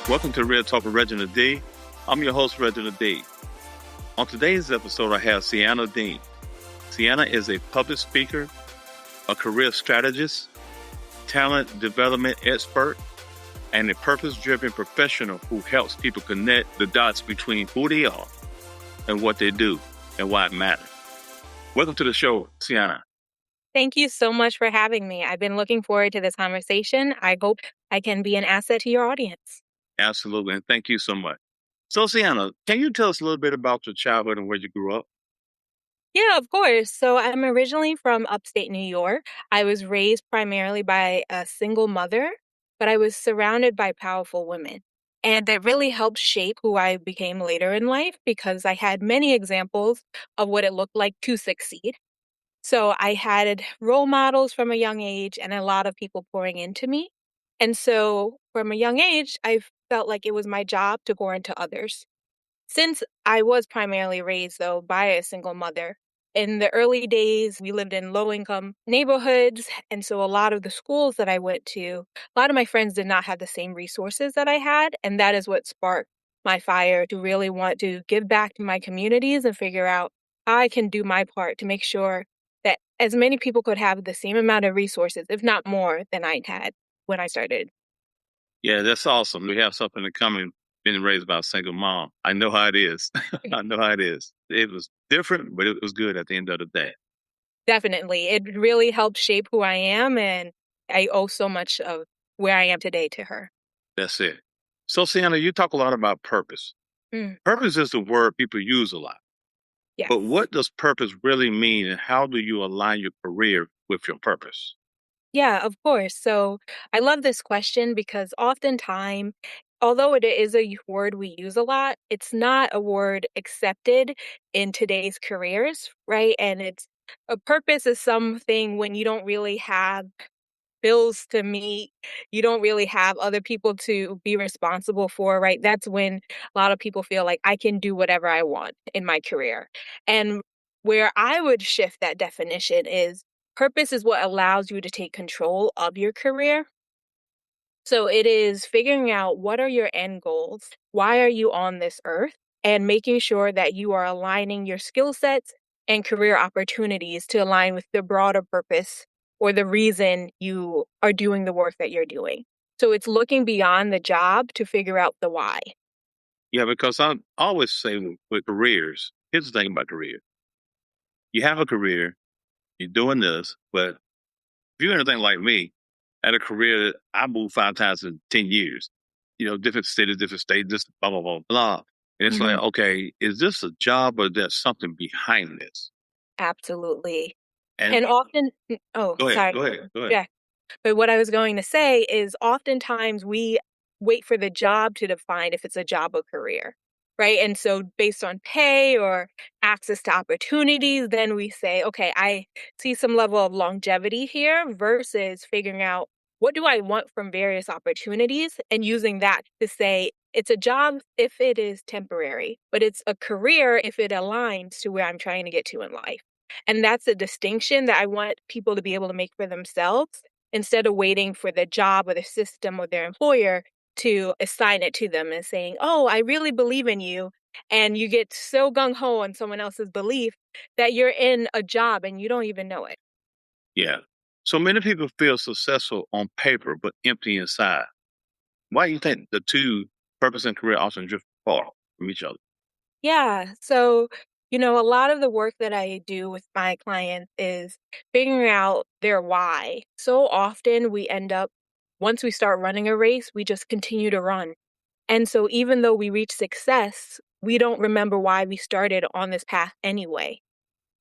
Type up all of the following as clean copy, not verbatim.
Welcome to Real Talk with Reginald D. I'm your host, Reginald D. On today's episode, I have Sienna Dean. Sienna is a public speaker, a career strategist, talent development expert, and a purpose-driven professional who helps people connect the dots between who they are and what they do and why it matters. Welcome to the show, Sienna. Thank you so much for having me. I've been looking forward to this conversation. I hope I can be an asset to your audience. Absolutely, and thank you so much. So, Sienna, can you tell us a little bit about your childhood and where you grew up? Yeah, of course. So I'm originally from upstate New York. I was raised primarily by a single mother, but I was surrounded by powerful women. And that really helped shape who I became later in life because I had many examples of what it looked like to succeed. So I had role models from a young age and a lot of people pouring into me. And so from a young age, I felt like it was my job to pour into others. Since I was primarily raised, though, by a single mother, in the early days, we lived in low-income neighborhoods, and so a lot of the schools that I went to, a lot of my friends did not have the same resources that I had, and that is what sparked my fire to really want to give back to my communities and figure out how I can do my part to make sure that as many people could have the same amount of resources, if not more, than I had when I started. Yeah, that's awesome. We have something in common being raised by a single mom. I know how it is. I know how it is. It was different, but it was good at the end of the day. Definitely. It really helped shape who I am, and I owe so much of where I am today to her. That's it. So, Sienna, you talk a lot about purpose. Mm, Purpose is the word people use a lot. yes. But what does purpose really mean, and how do you align your career with your purpose? Yeah, of course. So I love this question because oftentimes, although it is a word we use a lot, it's not a word accepted in today's careers, right? And it's a purpose is something when you don't really have bills to meet, you don't really have other people to be responsible for, right? That's when a lot of people feel like I can do whatever I want in my career. And where I would shift that definition is purpose is what allows you to take control of your career. So it is figuring out what are your end goals? Why are you on this earth? And making sure that you are aligning your skill sets and career opportunities to align with the broader purpose or the reason you are doing the work that you're doing. So it's looking beyond the job to figure out the why. Yeah, because I always say with careers, here's the thing about career. You have a career, you're doing this, but if you're anything like me, I had a career that I moved 5 times in 10 years, different cities, different states, just blah, blah, blah, blah. And it's like, Mhm. okay, is this a job or there's something behind this? Absolutely. And And often, oh, go ahead, sorry. go ahead, go ahead. Yeah. But what I was going to say is oftentimes we wait for the job to define if it's a job or career, right? And so based on pay or access to opportunities, then we say, okay, I see some level of longevity here versus figuring out what do I want from various opportunities and using that to say it's a job if it is temporary, but it's a career if it aligns to where I'm trying to get to in life. And that's a distinction that I want people to be able to make for themselves instead of waiting for the job or the system or their employer to assign it to them and saying, oh, I really believe in you. And you get so gung ho on someone else's belief that you're in a job and you don't even know it. Yeah. So many people feel successful on paper, but empty inside. Why do you think the two, purpose and career, often drift apart from each other? Yeah. So, a lot of the work that I do with my clients is figuring out their why. So often we end up, once we start running a race, we just continue to run. And so even though we reach success, we don't remember why we started on this path anyway.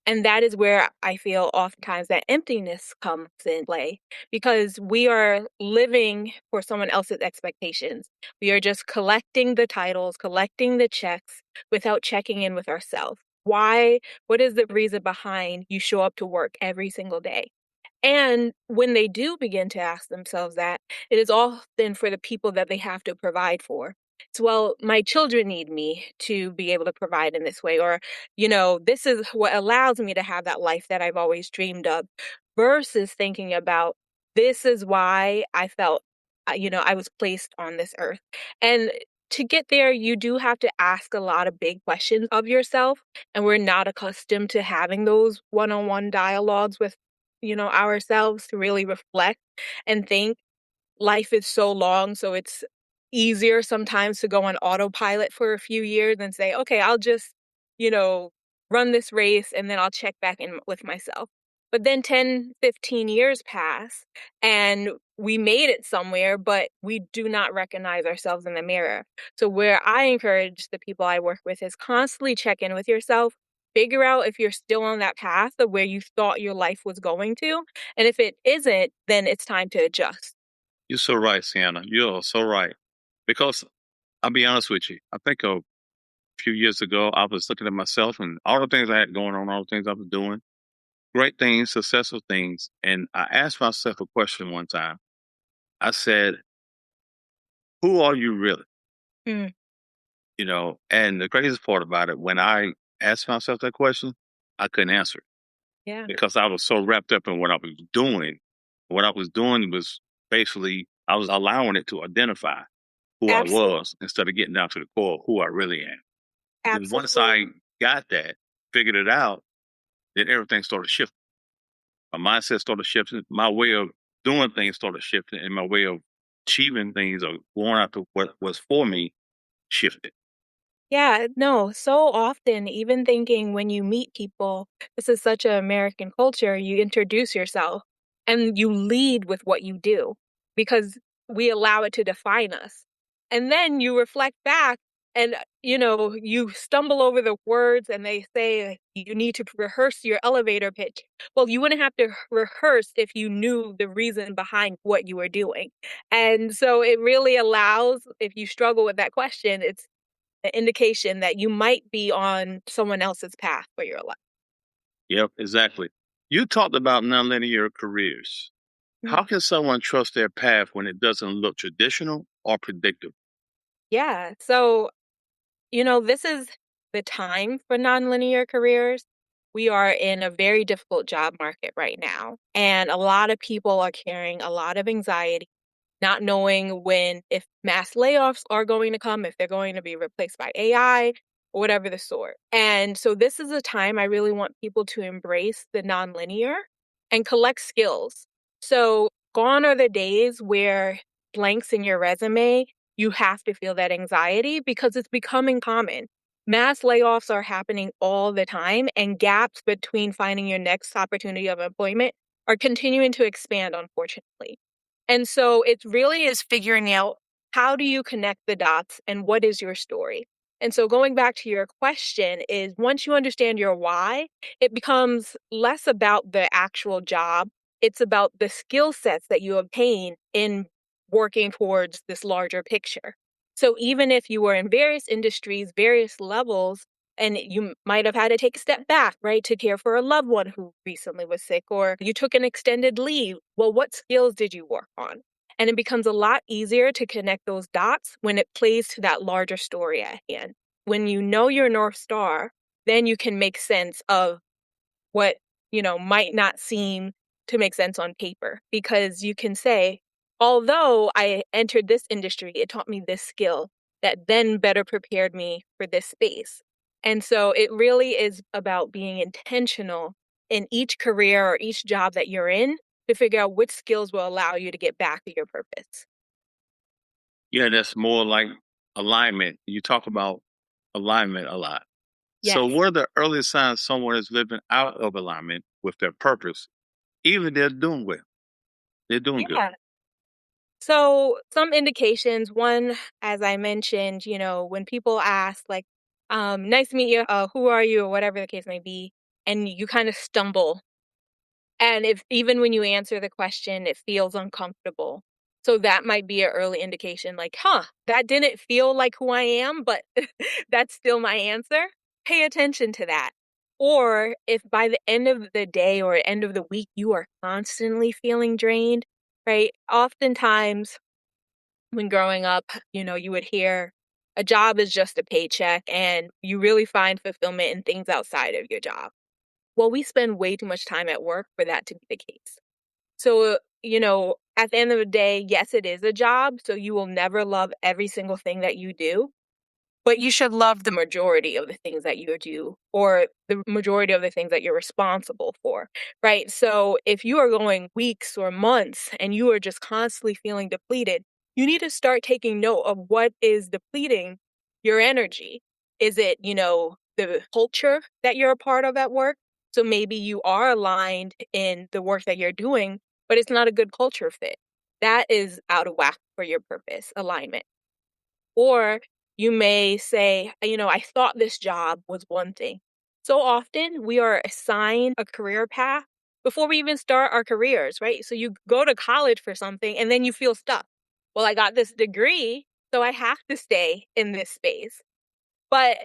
And that is where I feel oftentimes that emptiness comes in play because we are living for someone else's expectations. We are just collecting the titles, collecting the checks without checking in with ourselves. Why? What is the reason behind you show up to work every single day? And when they do begin to ask themselves that, it is often for the people that they have to provide for. It's, well, my children need me to be able to provide in this way, or, this is what allows me to have that life that I've always dreamed of, versus thinking about this is why I felt I was placed on this earth. And to get there, you do have to ask a lot of big questions of yourself. And we're not accustomed to having those one-on-one dialogues with, ourselves to really reflect and think. Life is so long, so it's easier sometimes to go on autopilot for a few years and say, okay, I'll just, you know, run this race and then I'll check back in with myself. But then 10, 15 years pass and we made it somewhere, but we do not recognize ourselves in the mirror. So, where I encourage the people I work with is constantly check in with yourself, figure out if you're still on that path of where you thought your life was going to. And if it isn't, then it's time to adjust. You're so right, Sienna. You're so right. Because I'll be honest with you. I think a few years ago, I was looking at myself and all the things I had going on, all the things I was doing, great things, successful things. And I asked myself a question one time. I said, who are you really? Mm, And the craziest part about it, when I asked myself that question, I couldn't answer it yeah, because I was so wrapped up in what I was doing. What I was doing was basically, I was allowing it to identify who I absolutely, was instead of getting down to the core of who I really am. Then once absolutely. I got that, figured it out, then everything started shifting. My mindset started shifting. My way of doing things started shifting, and my way of achieving things or going after what was for me shifted. Yeah, no, so often, even thinking when you meet people, this is such an American culture, you introduce yourself and you lead with what you do because we allow it to define us. And then you reflect back and, you stumble over the words and they say you need to rehearse your elevator pitch. Well, you wouldn't have to rehearse if you knew the reason behind what you were doing. And so it really allows, if you struggle with that question, it's an indication that you might be on someone else's path for your life. Yep, exactly. You talked about nonlinear careers. Mm. How can someone trust their path when it doesn't look traditional or predictable? Yeah. So, this is the time for nonlinear careers. We are in a very difficult job market right now, and a lot of people are carrying a lot of anxiety, not knowing when, if mass layoffs are going to come, if they're going to be replaced by AI or whatever the sort. And so this is a time I really want people to embrace the nonlinear and collect skills. So gone are the days where blanks in your resume, you have to feel that anxiety because it's becoming common. Mass layoffs are happening all the time, and gaps between finding your next opportunity of employment are continuing to expand, unfortunately. And so it really is figuring out how do you connect the dots and what is your story? And so going back to your question is once you understand your why, it becomes less about the actual job. It's about the skill sets that you obtain in working towards this larger picture. So even if you were in various industries, various levels, and you might have had to take a step back, right, to care for a loved one who recently was sick, or you took an extended leave. Well, what skills did you work on? And it becomes a lot easier to connect those dots when it plays to that larger story at hand. When you know your North Star, then you can make sense of what, might not seem to make sense on paper because you can say, although I entered this industry, it taught me this skill that then better prepared me for this space. And so it really is about being intentional in each career or each job that you're in to figure out which skills will allow you to get back to your purpose. Yeah, that's more like alignment. You talk about alignment a lot. So, Yes. what are the early signs someone is living out of alignment with their purpose, even if they're doing well? They're doing good. Yeah. So some indications, one, as I mentioned, when people ask like, nice to meet you, who are you, or whatever the case may be, and you kind of stumble. And if even when you answer the question, it feels uncomfortable. So that might be an early indication, like, that didn't feel like who I am, but that's still my answer. Pay attention to that. Or if by the end of the day or end of the week, you are constantly feeling drained, right? Oftentimes when growing up, you would hear a job is just a paycheck and you really find fulfillment in things outside of your job. Well, we spend way too much time at work for that to be the case. So, at the end of the day, yes, it is a job, so you will never love every single thing that you do, but you should love the majority of the things that you do or the majority of the things that you're responsible for, right? So if you are going weeks or months and you are just constantly feeling depleted, you need to start taking note of what is depleting your energy. Is it, the culture that you're a part of at work? So maybe you are aligned in the work that you're doing, but it's not a good culture fit. That is out of whack for your purpose alignment. Or you may say, I thought this job was one thing. So often we are assigned a career path before we even start our careers, right? So you go to college for something and then you feel stuck. Well, I got this degree, so I have to stay in this space. But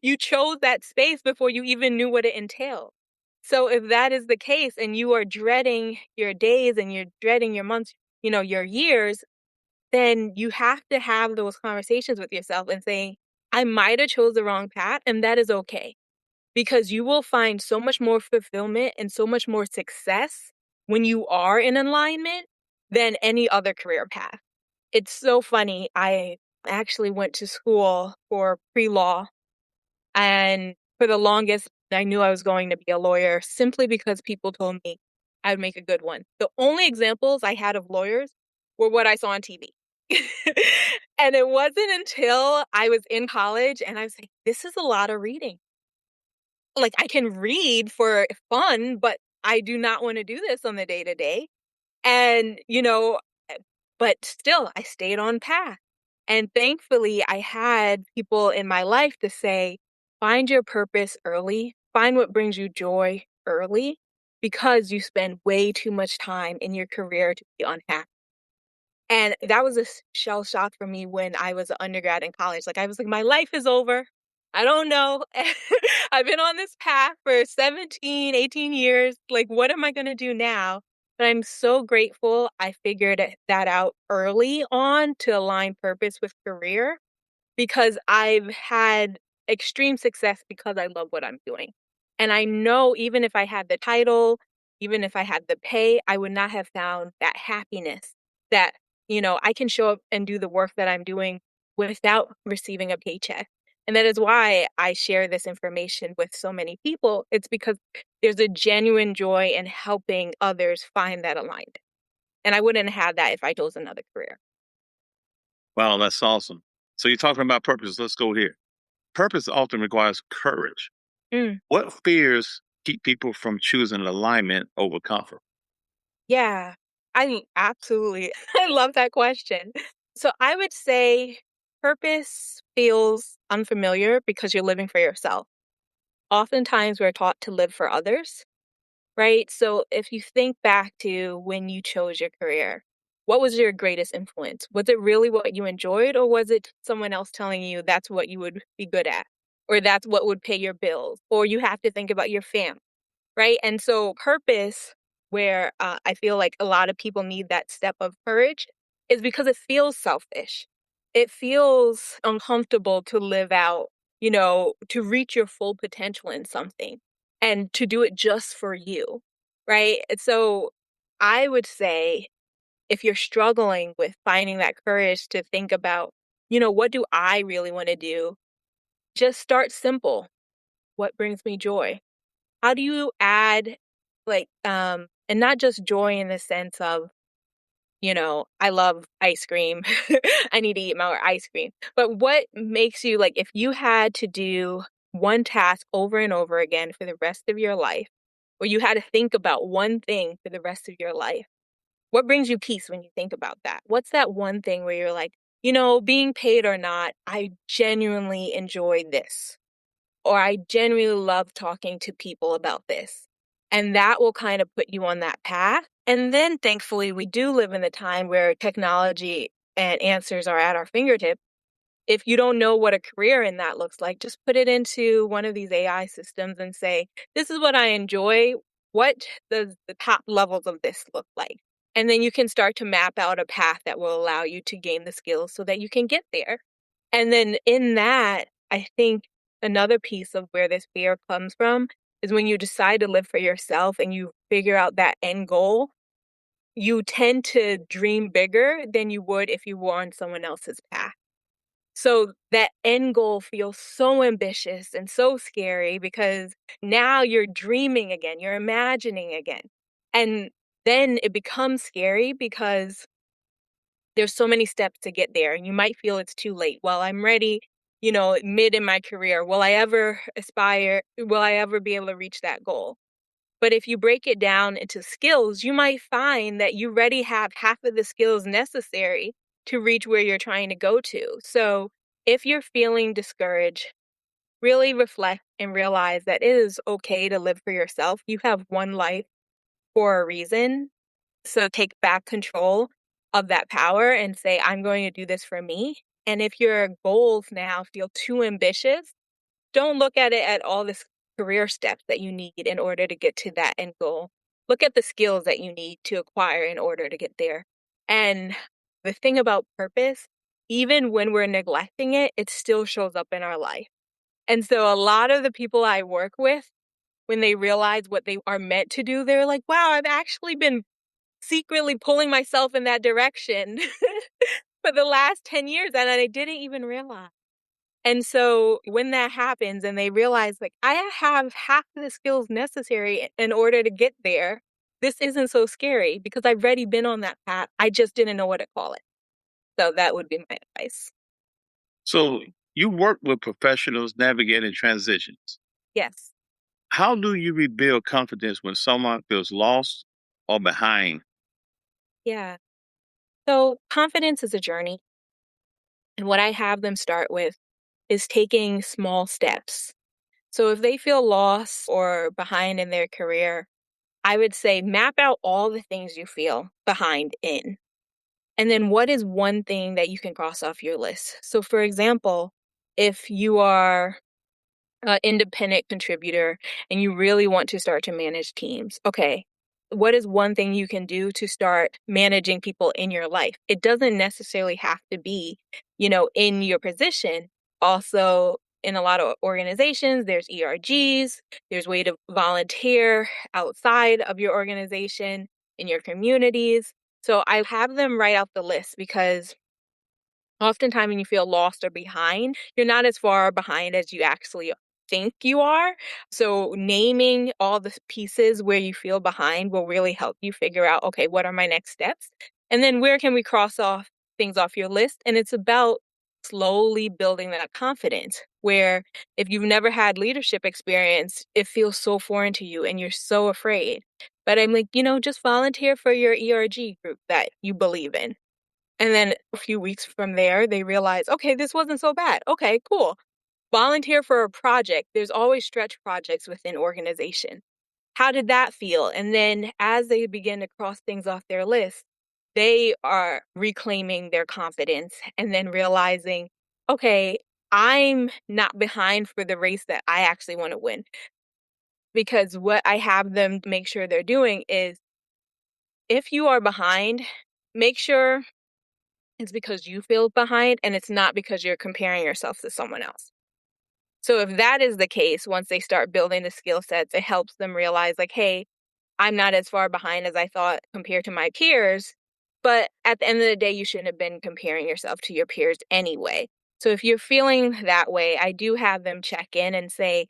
you chose that space before you even knew what it entailed. So if that is the case and you are dreading your days and you're dreading your months, your years, then you have to have those conversations with yourself and saying, I might have chose the wrong path, and that is okay. Because you will find so much more fulfillment and so much more success when you are in alignment than any other career path. It's so funny. I actually went to school for pre-law, and for the longest, I knew I was going to be a lawyer simply because people told me I would make a good one. The only examples I had of lawyers were what I saw on TV. And it wasn't until I was in college and I was like, this is a lot of reading. Like, I can read for fun, but I do not want to do this on the day to day. And, but still, I stayed on path. And thankfully, I had people in my life to say, find your purpose early, find what brings you joy early, because you spend way too much time in your career to be unhappy. And that was a shell shock for me when I was an undergrad in college. Like, I was like, my life is over. I don't know. I've been on this path for 17, 18 years. Like, what am I going to do now? But I'm so grateful I figured that out early on to align purpose with career, because I've had extreme success because I love what I'm doing. And I know even if I had the title, even if I had the pay, I would not have found that happiness that, I can show up and do the work that I'm doing without receiving a paycheck. And that is why I share this information with so many people. It's because there's a genuine joy in helping others find that alignment. And I wouldn't have that if I chose another career. Wow, that's awesome. So you're talking about purpose. Let's go here. Purpose often requires courage. Mm. What fears keep people from choosing alignment over comfort? Yeah, I absolutely. I love that question. So I would say purpose feels unfamiliar because you're living for yourself. Oftentimes we're taught to live for others, right? So if you think back to when you chose your career, what was your greatest influence? Was it really what you enjoyed, or was it someone else telling you that's what you would be good at, or that's what would pay your bills, or you have to think about your family? Right? And so purpose, where I feel like a lot of people need that step of courage, is because it feels selfish. It feels uncomfortable to live out, to reach your full potential in something and to do it just for you, right? And so I would say if you're struggling with finding that courage to think about, what do I really want to do? Just start simple. What brings me joy? How do you add and not just joy in the sense of, I love ice cream. I need to eat more ice cream. But what makes you like if you had to do one task over and over again for the rest of your life, or you had to think about one thing for the rest of your life, what brings you peace when you think about that? What's that one thing where you're like, being paid or not, I genuinely enjoy this, or I genuinely love talking to people about this. And that will kind of put you on that path. And then thankfully, we do live in a time where technology and answers are at our fingertips. If you don't know what a career in that looks like, just put it into one of these AI systems and say, this is what I enjoy. What does the top levels of this look like? And then you can start to map out a path that will allow you to gain the skills so that you can get there. And then in that, I think another piece of where this fear comes from is when you decide to live for yourself and you figure out that end goal, you tend to dream bigger than you would if you were on someone else's path. So that end goal feels so ambitious and so scary because now you're dreaming again, you're imagining again. And then it becomes scary because there's so many steps to get there and you might feel it's too late. Well, I'm ready, mid in my career. Will I ever aspire? Will I ever be able to reach that goal? But if you break it down into skills, you might find that you already have half of the skills necessary to reach where you're trying to go to. So if you're feeling discouraged, really reflect and realize that it is okay to live for yourself. You have one life for a reason. So take back control of that power and say, I'm going to do this for me. And if your goals now feel too ambitious, don't look at it at all the career steps that you need in order to get to that end goal. Look at the skills that you need to acquire in order to get there. And the thing about purpose, even when we're neglecting it, it still shows up in our life. And so a lot of the people I work with, when they realize what they are meant to do, they're like, wow, I've actually been secretly pulling myself in that direction for the last 10 years and I didn't even realize. And so when that happens and they realize, like, I have half of the skills necessary in order to get there, this isn't so scary because I've already been on that path. I just didn't know what to call it. So that would be my advice. So you work with professionals navigating transitions. Yes. How do you rebuild confidence when someone feels lost or behind? Yeah. So confidence is a journey. And what I have them start with is taking small steps. So if they feel lost or behind in their career, I would say map out all the things you feel behind in. And then what is one thing that you can cross off your list? So, for example, if you are an independent contributor and you really want to start to manage teams, okay, what is one thing you can do to start managing people in your life? It doesn't necessarily have to be, in your position. Also, in a lot of organizations, there's ERGs, there's way to volunteer outside of your organization, in your communities. So I have them write out the list because oftentimes when you feel lost or behind, you're not as far behind as you actually think you are. So naming all the pieces where you feel behind will really help you figure out, okay, what are my next steps? And then where can we cross off things off your list? And it's about slowly building that confidence where if you've never had leadership experience, it feels so foreign to you and you're so afraid. But I'm like, just volunteer for your ERG group that you believe in. And then a few weeks from there, they realize, okay, this wasn't so bad. Okay, cool. Volunteer for a project. There's always stretch projects within organization. How did that feel? And then as they begin to cross things off their list, they are reclaiming their confidence and then realizing, okay, I'm not behind for the race that I actually want to win. Because what I have them make sure they're doing is if you are behind, make sure it's because you feel behind and it's not because you're comparing yourself to someone else. So if that is the case, once they start building the skill sets, it helps them realize like, hey, I'm not as far behind as I thought compared to my peers. But at the end of the day, you shouldn't have been comparing yourself to your peers anyway. So if you're feeling that way, I do have them check in and say,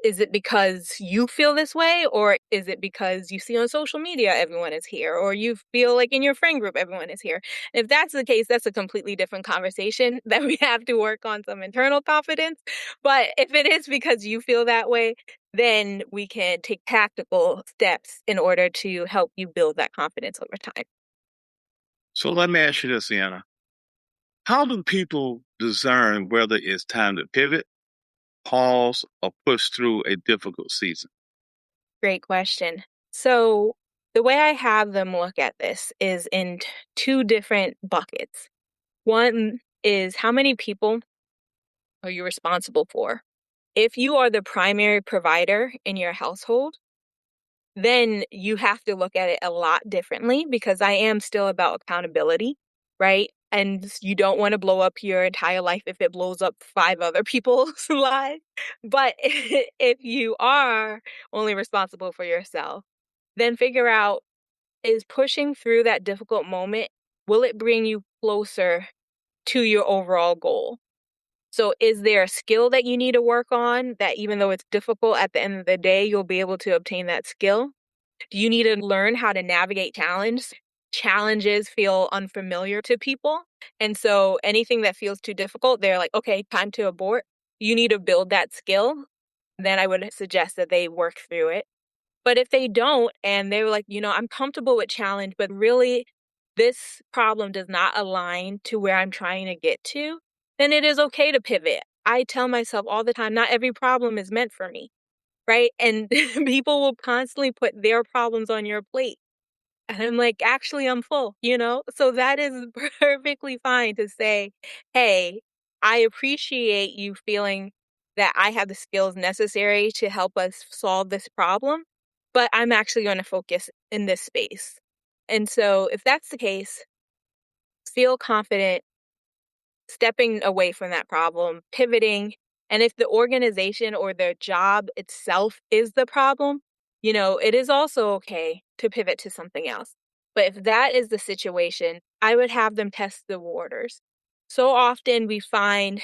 is it because you feel this way, or is it because you see on social media everyone is here, or you feel like in your friend group everyone is here? If that's the case, that's a completely different conversation that we have to work on some internal confidence. But if it is because you feel that way, then we can take tactical steps in order to help you build that confidence over time. So let me ask you this, Sienna. How do people discern whether it's time to pivot, pause, or push through a difficult season? Great question. So the way I have them look at this is in two different buckets. One is how many people are you responsible for? If you are the primary provider in your household, then you have to look at it a lot differently because I am still about accountability, right? And you don't want to blow up your entire life if it blows up five other people's lives. But if you are only responsible for yourself, then figure out is pushing through that difficult moment, will it bring you closer to your overall goal? So is there a skill that you need to work on that even though it's difficult at the end of the day, you'll be able to obtain that skill? Do you need to learn how to navigate challenge? Challenges feel unfamiliar to people. And so anything that feels too difficult, they're like, okay, time to abort. You need to build that skill. Then I would suggest that they work through it. But if they don't, and they're like, I'm comfortable with challenge, but really this problem does not align to where I'm trying to get to, then it is okay to pivot. I tell myself all the time, not every problem is meant for me, right? And people will constantly put their problems on your plate. And I'm like, actually, I'm full. So that is perfectly fine to say, hey, I appreciate you feeling that I have the skills necessary to help us solve this problem, but I'm actually going to focus in this space. And so if that's the case, feel confident stepping away from that problem, pivoting. And if the organization or the job itself is the problem, it is also okay to pivot to something else. But if that is the situation, I would have them test the waters. So often we find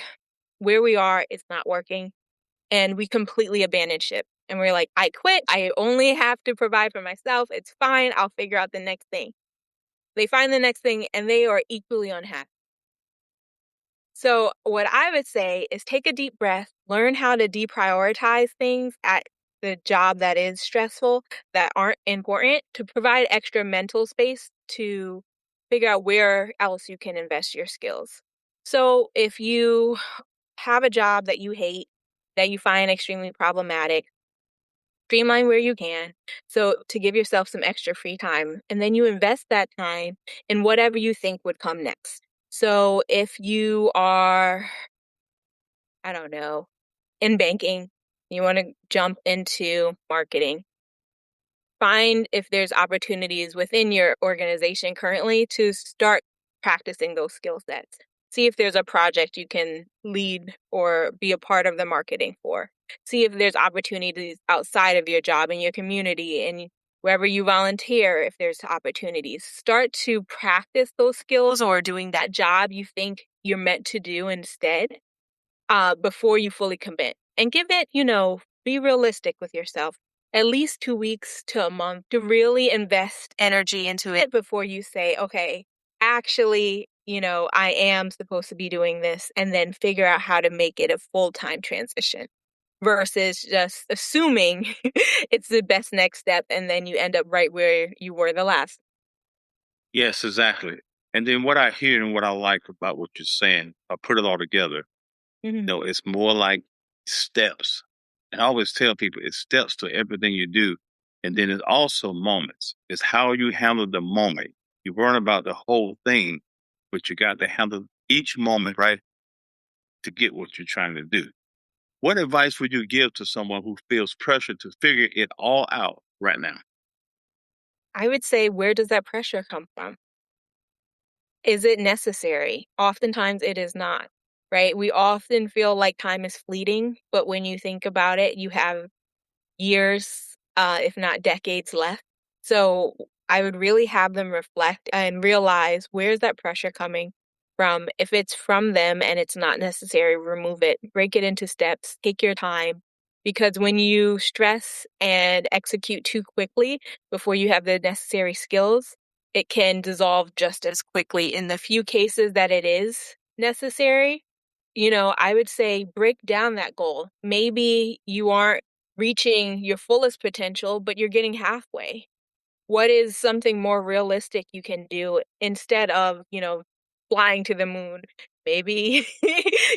where we are, it's not working, and we completely abandon ship. And we're like, I quit. I only have to provide for myself. It's fine. I'll figure out the next thing. They find the next thing and they are equally unhappy. So, what I would say is take a deep breath, learn how to deprioritize things at the job that is stressful, that aren't important, to provide extra mental space to figure out where else you can invest your skills. So, if you have a job that you hate, that you find extremely problematic, streamline where you can. So, to give yourself some extra free time, and then you invest that time in whatever you think would come next. So if you are, I don't know, in banking, you want to jump into marketing, find if there's opportunities within your organization currently to start practicing those skill sets. See if there's a project you can lead or be a part of the marketing for. See if there's opportunities outside of your job in your community and wherever you volunteer, if there's opportunities. Start to practice those skills or doing that job you think you're meant to do instead before you fully commit. And give it, be realistic with yourself. At least 2 weeks to a month to really invest energy into it before you say, okay, actually, I am supposed to be doing this, and then figure out how to make it a full-time transition versus just assuming it's the best next step and then you end up right where you were the last. Yes, exactly. And then what I hear and what I like about what you're saying, I put it all together. Mhm. It's more like steps. And I always tell people it's steps to everything you do. And then it's also moments. It's how you handle the moment. You learn about the whole thing, but you got to handle each moment, right, to get what you're trying to do. What advice would you give to someone who feels pressure to figure it all out right now? I would say, where does that pressure come from? Is it necessary? Oftentimes it is not, right? We often feel like time is fleeting, but when you think about it, you have years, if not decades left. So I would really have them reflect and realize, where's that pressure coming from? If it's from them and it's not necessary, remove it, break it into steps, take your time. Because when you stress and execute too quickly before you have the necessary skills, it can dissolve just as quickly. In the few cases that it is necessary, I would say break down that goal. Maybe you aren't reaching your fullest potential, but you're getting halfway. What is something more realistic you can do instead of, flying to the moon? Maybe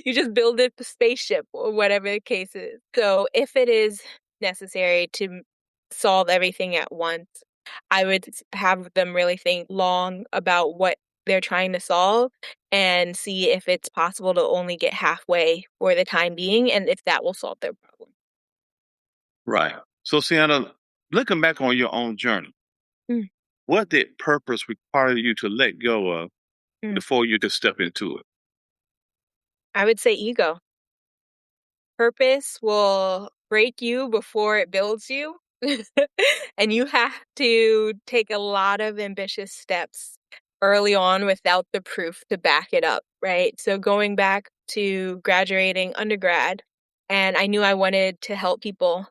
you just build a spaceship or whatever the case is. So if it is necessary to solve everything at once, I would have them really think long about what they're trying to solve and see if it's possible to only get halfway for the time being and if that will solve their problem. Right. So, Sienna, looking back on your own journey, Mm, what did purpose require you to let go of mm. before you could step into it? I would say ego. Purpose will break you before it builds you. And you have to take a lot of ambitious steps early on without the proof to back it up, right? So going back to graduating undergrad, and I knew I wanted to help people,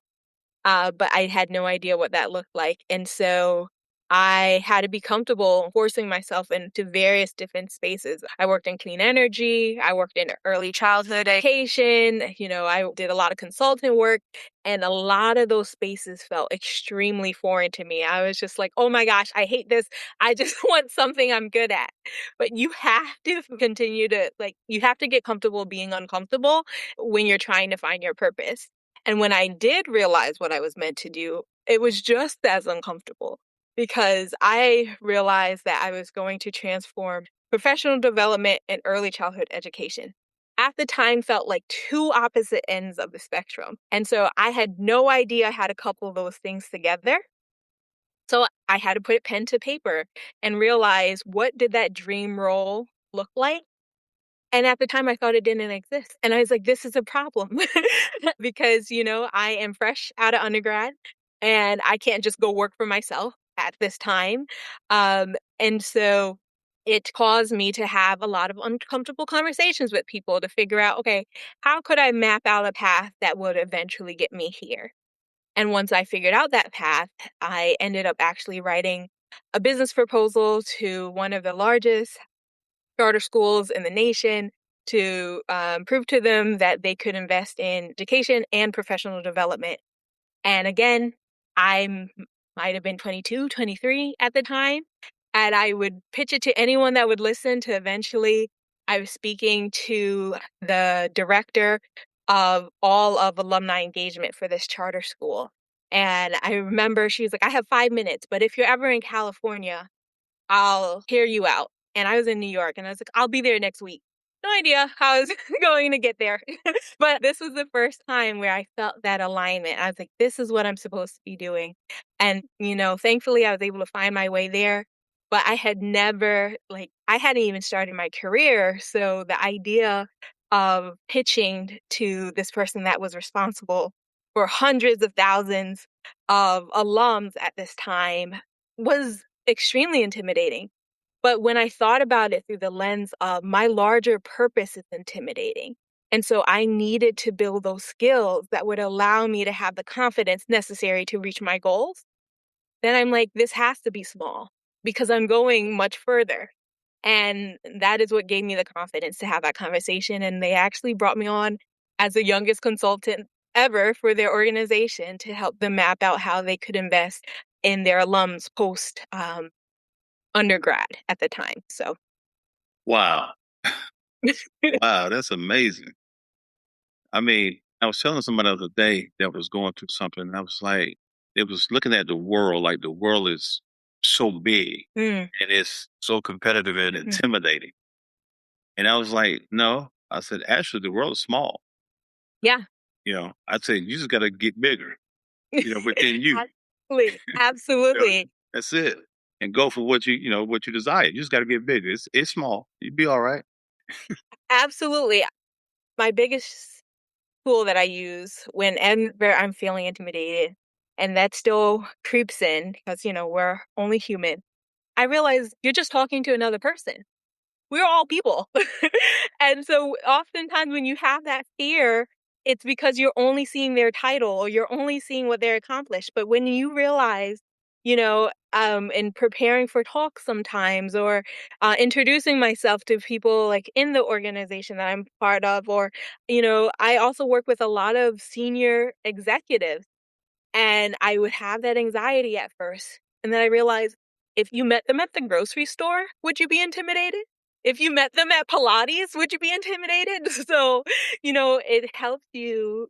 but I had no idea what that looked like. And so I had to be comfortable forcing myself into various different spaces. I worked in clean energy, I worked in early childhood education, I did a lot of consultant work, and a lot of those spaces felt extremely foreign to me. I was just like, oh my gosh, I hate this. I just want something I'm good at. But you have to continue to, you have to get comfortable being uncomfortable when you're trying to find your purpose. And when I did realize what I was meant to do, it was just as uncomfortable because I realized that I was going to transform professional development and early childhood education. At the time, felt like two opposite ends of the spectrum. And so I had no idea how to couple those things together. So I had to put pen to paper and realize, what did that dream role look like? And at the time, I thought it didn't exist. And I was like, this is a problem because, I am fresh out of undergrad and I can't just go work for myself at this time. And so it caused me to have a lot of uncomfortable conversations with people to figure out, okay, how could I map out a path that would eventually get me here? And once I figured out that path, I ended up actually writing a business proposal to one of the largest charter schools in the nation to prove to them that they could invest in education and professional development. And again, might have been 22, 23 at the time. And I would pitch it to anyone that would listen. To eventually, I was speaking to the director of all of alumni engagement for this charter school. And I remember she was like, I have 5 minutes, but if you're ever in California, I'll hear you out. And I was in New York and I was like, I'll be there next week. No idea how I was going to get there. But this was the first time where I felt that alignment. I was like, this is what I'm supposed to be doing. And, thankfully I was able to find my way there. But I had never, I hadn't even started my career. So the idea of pitching to this person that was responsible for hundreds of thousands of alums at this time was extremely intimidating. But when I thought about it through the lens of my larger purpose is intimidating. And so I needed to build those skills that would allow me to have the confidence necessary to reach my goals. Then I'm like, this has to be small because I'm going much further. And that is what gave me the confidence to have that conversation. And they actually brought me on as the youngest consultant ever for their organization to help them map out how they could invest in their alums post undergrad at the time. So, Wow. Wow, that's amazing. I mean, I was telling somebody the other day that was going through something, and I was like, it was looking at the world like the world is so big mm, and it's so competitive and mm, intimidating. And I was like, no, I said, actually, the world is small. yeah, I'd say you just got to get bigger, within you. absolutely, You know, absolutely, that's it. And go for what you desire. You just got to get bigger. It's small. You'd be all right. absolutely. My biggest tool that I use whenever I'm feeling intimidated, and that still creeps in because, we're only human. I realize you're just talking to another person. We're all people. And so oftentimes when you have that fear, it's because you're only seeing their title or you're only seeing what they're accomplished. But when you realize, in preparing for talks sometimes or introducing myself to people like in the organization that I'm part of, or, I also work with a lot of senior executives and I would have that anxiety at first. And then I realized, if you met them at the grocery store, would you be intimidated? If you met them at Pilates, would you be intimidated? So, it helps you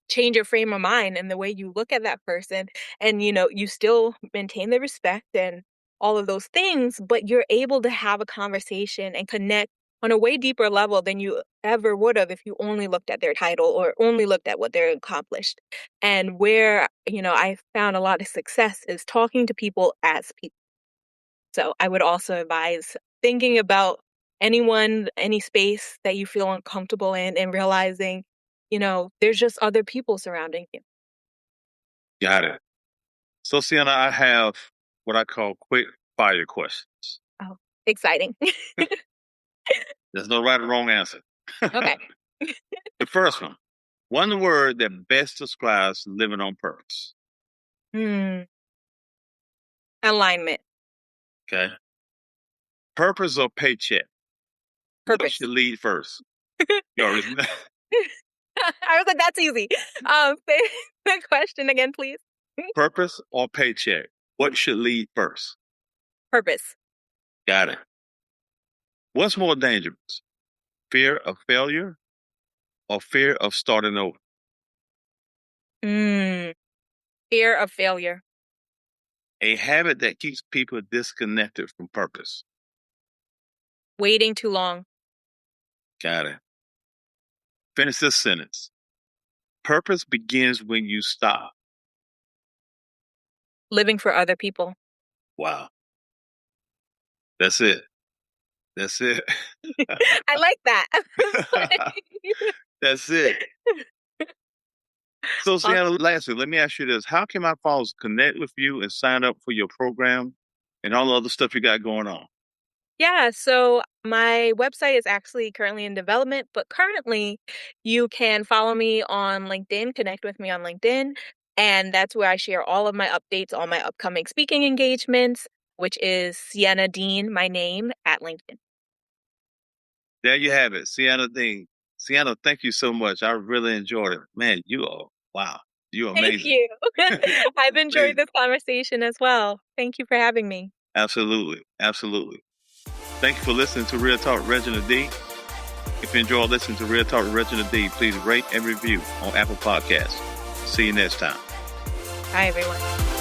change your frame of mind and the way you look at that person. And, you still maintain the respect and all of those things, but you're able to have a conversation and connect on a way deeper level than you ever would have if you only looked at their title or only looked at what they're accomplished. And where, I found a lot of success is talking to people as people. So I would also advise thinking about anyone, any space that you feel uncomfortable in and realizing, there's just other people surrounding you. Got it. So, Sienna, I have what I call quick fire questions. Oh, exciting. There's no right or wrong answer. Okay. The first one word that best describes living on purpose. Hmm. Alignment. Okay. Purpose or paycheck? What Purpose. should lead first? You already I was like, that's easy. Say the question again, please. Purpose or paycheck? What should lead first? Purpose. Got it. What's more dangerous? Fear of failure or fear of starting over? Mm. Fear of failure. A habit that keeps people disconnected from purpose. Waiting too long. Got it. Finish this sentence. Purpose begins when you stop. Living for other people. Wow. That's it. That's it. I like that. That's it. So, Sienna, lastly, let me ask you this. How can my followers connect with you and sign up for your program and all the other stuff you got going on? Yeah, so my website is actually currently in development, but currently you can follow me on LinkedIn, connect with me on LinkedIn, and that's where I share all of my updates on my upcoming speaking engagements, which is Sienna Dean, my name, at LinkedIn. There you have it, Sienna Dean. Sienna, thank you so much. I really enjoyed it. Man, wow. You're Thank amazing. you. I've enjoyed Amazing. this conversation as well. Thank you for having me. Absolutely. Absolutely. Thank you for listening to Real Talk with Reginald D. If you enjoyed listening to Real Talk with Reginald D, please rate and review on Apple Podcasts. See you next time. Bye, everyone.